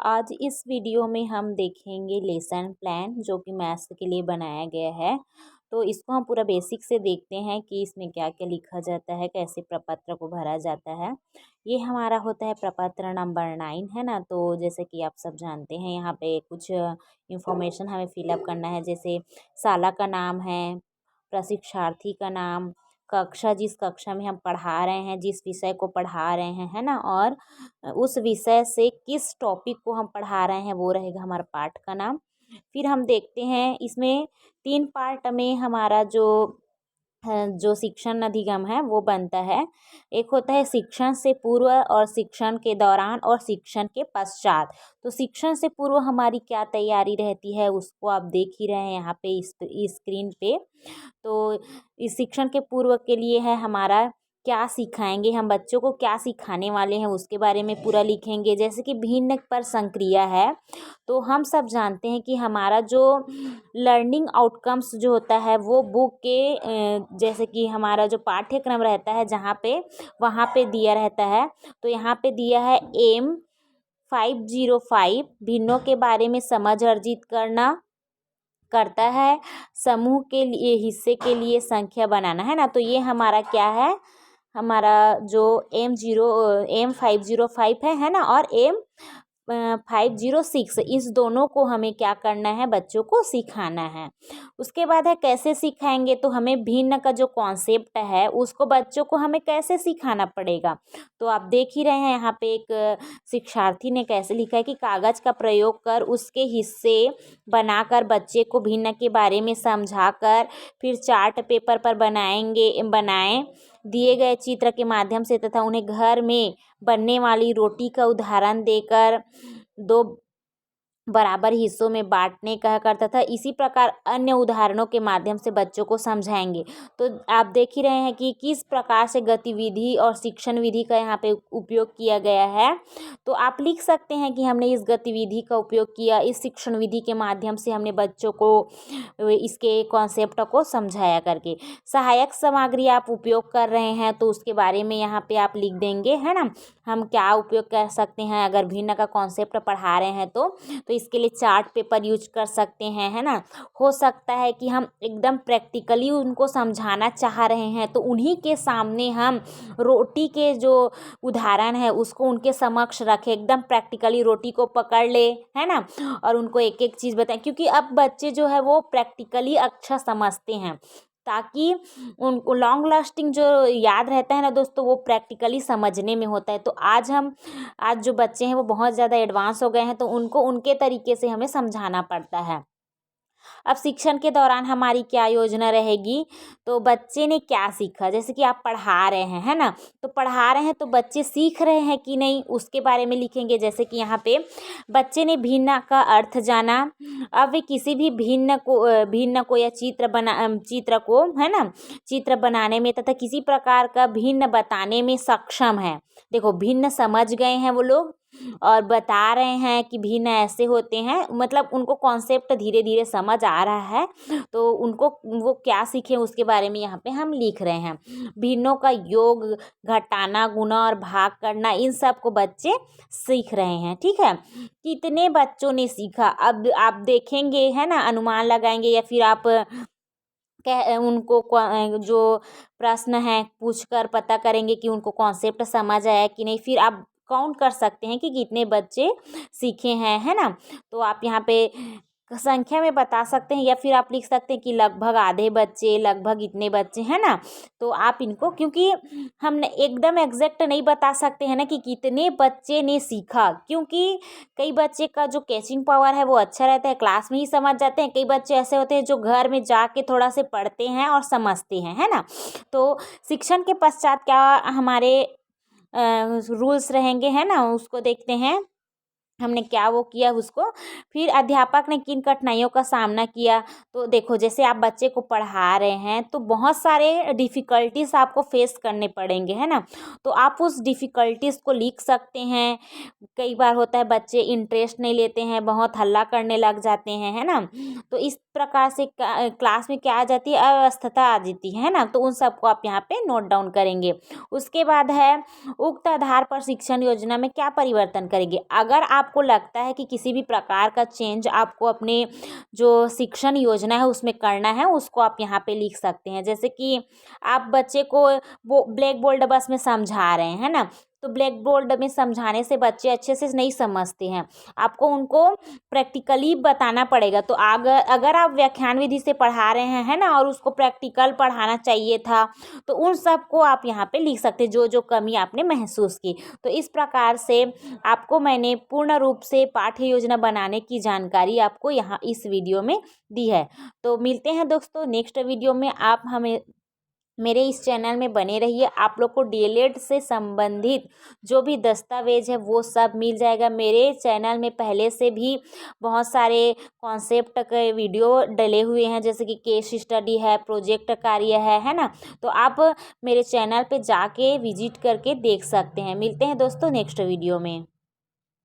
आज इस वीडियो में हम देखेंगे लेसन प्लान जो कि मैथ्स के लिए बनाया गया है। तो इसको हम पूरा बेसिक से देखते हैं कि इसमें क्या क्या लिखा जाता है, कैसे प्रपत्र को भरा जाता है। ये हमारा होता है प्रपत्र नंबर 9 है ना। तो जैसे कि आप सब जानते हैं यहाँ पे कुछ इंफॉर्मेशन हमें फिलअप करना है, जैसे शाला का नाम है, प्रशिक्षार्थी का नाम, कक्षा जिस कक्षा में हम पढ़ा रहे हैं, जिस विषय को पढ़ा रहे हैं, है ना। और उस विषय से किस टॉपिक को हम पढ़ा रहे हैं वो रहेगा हमारा पाठ का नाम। फिर हम देखते हैं इसमें 3 पार्ट में हमारा जो शिक्षण अधिगम है वो बनता है। एक होता है शिक्षण से पूर्व और शिक्षण के दौरान और शिक्षण के पश्चात। तो शिक्षण से पूर्व हमारी क्या तैयारी रहती है उसको आप देख ही रहे हैं यहाँ पे इस स्क्रीन पे। तो इस शिक्षण के पूर्व के लिए है हमारा क्या सिखाएंगे, हम बच्चों को क्या सिखाने वाले हैं उसके बारे में पूरा लिखेंगे। जैसे कि भिन्न पर संक्रिया है, तो हम सब जानते हैं कि हमारा जो लर्निंग आउटकम्स जो होता है वो बुक के जैसे कि हमारा जो पाठ्यक्रम रहता है जहाँ पे वहाँ पे दिया रहता है। तो यहाँ पे दिया है एम 505 भिन्नों के बारे में समझ अर्जित करता है, समूह के लिए हिस्से के लिए संख्या बनाना, है ना। तो ये हमारा क्या है, हमारा जो M505 है ना, और M506 इस दोनों को हमें क्या करना है, बच्चों को सिखाना है। उसके बाद है कैसे सिखाएंगे, तो हमें भिन्न का जो कॉन्सेप्ट है उसको बच्चों को हमें कैसे सिखाना पड़ेगा। तो आप देख ही रहे हैं यहाँ पे एक शिक्षार्थी ने कैसे लिखा है कि कागज़ का प्रयोग कर उसके हिस्से बनाकर बच्चे को भिन्न के बारे में समझाकर फिर चार्ट पेपर पर बनाएं दिए गए चित्र के माध्यम से तथा उन्हें घर में बनने वाली रोटी का उदाहरण देकर 2 बराबर हिस्सों में बांटने कहा करता था। इसी प्रकार अन्य उदाहरणों के माध्यम से बच्चों को समझाएंगे। तो आप देख ही रहे हैं कि किस प्रकार से गतिविधि और शिक्षण विधि का यहाँ पे उपयोग किया गया है। तो आप लिख सकते हैं कि हमने इस गतिविधि का उपयोग किया, इस शिक्षण विधि के माध्यम से हमने बच्चों को इसके कॉन्सेप्ट को समझाया करके। सहायक सामग्री आप उपयोग कर रहे हैं तो उसके बारे में यहाँ पे आप लिख देंगे, है ना। हम क्या उपयोग कर सकते हैं अगर भिन्न का कॉन्सेप्ट पढ़ा रहे हैं तो इसके लिए चार्ट पेपर यूज कर सकते हैं, है ना। हो सकता है कि हम एकदम प्रैक्टिकली उनको समझाना चाह रहे हैं तो उन्हीं के सामने हम रोटी के जो उदाहरण है उसको उनके समक्ष रखें, एकदम प्रैक्टिकली रोटी को पकड़ ले, है ना, और उनको एक एक चीज़ बताएं। क्योंकि अब बच्चे जो है वो प्रैक्टिकली अच्छा समझते हैं, ताकि उनको लॉन्ग लास्टिंग जो याद रहता है ना दोस्तों वो प्रैक्टिकली समझने में होता है। तो आज जो बच्चे हैं वो बहुत ज़्यादा एडवांस हो गए हैं, तो उनको उनके तरीके से हमें समझाना पड़ता है। अब शिक्षण के दौरान हमारी क्या योजना रहेगी, तो बच्चे ने क्या सीखा, जैसे कि आप पढ़ा रहे हैं, है ना, तो पढ़ा रहे हैं तो बच्चे सीख रहे हैं कि नहीं उसके बारे में लिखेंगे। जैसे कि यहाँ पे बच्चे ने भिन्न का अर्थ जाना। अब वे किसी भी भिन्न को या चित्र को, है ना, चित्र बनाने में तथा किसी प्रकार का भिन्न बताने में सक्षम है। देखो भिन्न समझ गए हैं वो लोग और बता रहे हैं कि भिन्न ऐसे होते हैं, मतलब उनको कॉन्सेप्ट धीरे धीरे समझ आ रहा है। तो उनको वो क्या सीखे उसके बारे में यहाँ पे हम लिख रहे हैं। भिन्नों का योग, घटाना, गुणा और भाग करना, इन सब को बच्चे सीख रहे हैं। ठीक है, कितने बच्चों ने सीखा अब आप देखेंगे, है ना, अनुमान लगाएंगे या फिर आप उनको जो प्रश्न है पूछकर पता करेंगे कि उनको कॉन्सेप्ट समझ आया कि नहीं। फिर आप काउंट कर सकते हैं कि कितने बच्चे सीखे हैं, है ना। तो आप यहाँ पे संख्या में बता सकते हैं या फिर आप लिख सकते हैं कि लगभग आधे बच्चे, लगभग इतने बच्चे, है ना। तो आप इनको, क्योंकि हम एकदम एग्जैक्ट नहीं बता सकते हैं ना कि कितने बच्चे ने सीखा, क्योंकि कई बच्चे का जो कैचिंग पावर है वो अच्छा रहता है, क्लास में ही समझ जाते हैं। कई बच्चे ऐसे होते हैं जो घर में जाके थोड़ा से पढ़ते हैं और समझते हैं, है ना। तो शिक्षण के पश्चात क्या हमारे रूल्स रहेंगे, है ना, उसको देखते हैं हमने क्या वो किया उसको। फिर अध्यापक ने किन कठिनाइयों का सामना किया, तो देखो जैसे आप बच्चे को पढ़ा रहे हैं तो बहुत सारे डिफ़िकल्टीज आपको फेस करने पड़ेंगे, है ना। तो आप उस डिफ़िकल्टीज को लिख सकते हैं। कई बार होता है बच्चे इंटरेस्ट नहीं लेते हैं, बहुत हल्ला करने लग जाते हैं, है ना। तो इस प्रकार से क्लास में क्या आ जाती है, अव्यवस्था आ जाती है ना। तो उन सबको आप यहाँ पे नोट डाउन करेंगे। उसके बाद है उक्त आधार पर शिक्षण योजना में क्या परिवर्तन करेंगे। अगर आप आपको लगता है कि किसी भी प्रकार का चेंज आपको अपने जो शिक्षण योजना है उसमें करना है, उसको आप यहाँ पे लिख सकते हैं। जैसे कि आप बच्चे को वो ब्लैक बोर्ड बस में समझा रहे हैं, है ना, तो ब्लैक बोर्ड में समझाने से बच्चे अच्छे से नहीं समझते हैं, आपको उनको प्रैक्टिकली बताना पड़ेगा। तो अगर आप व्याख्यान विधि से पढ़ा रहे हैं, है ना, और उसको प्रैक्टिकल पढ़ाना चाहिए था, तो उन सब को आप यहाँ पे लिख सकते हैं, जो जो कमी आपने महसूस की। तो इस प्रकार से आपको मैंने पूर्ण रूप से पाठ्य योजना बनाने की जानकारी आपको यहाँ इस वीडियो में दी है। तो मिलते हैं दोस्तों नेक्स्ट वीडियो में। आप हमें मेरे इस चैनल में बने रहिए। आप लोग को डीएलएड से संबंधित जो भी दस्तावेज है वो सब मिल जाएगा। मेरे चैनल में पहले से भी बहुत सारे कॉन्सेप्ट के वीडियो डले हुए हैं, जैसे कि केस स्टडी है, प्रोजेक्ट कार्य है ना। तो आप मेरे चैनल पे जाके विजिट करके देख सकते हैं। मिलते हैं दोस्तों नेक्स्ट वीडियो में।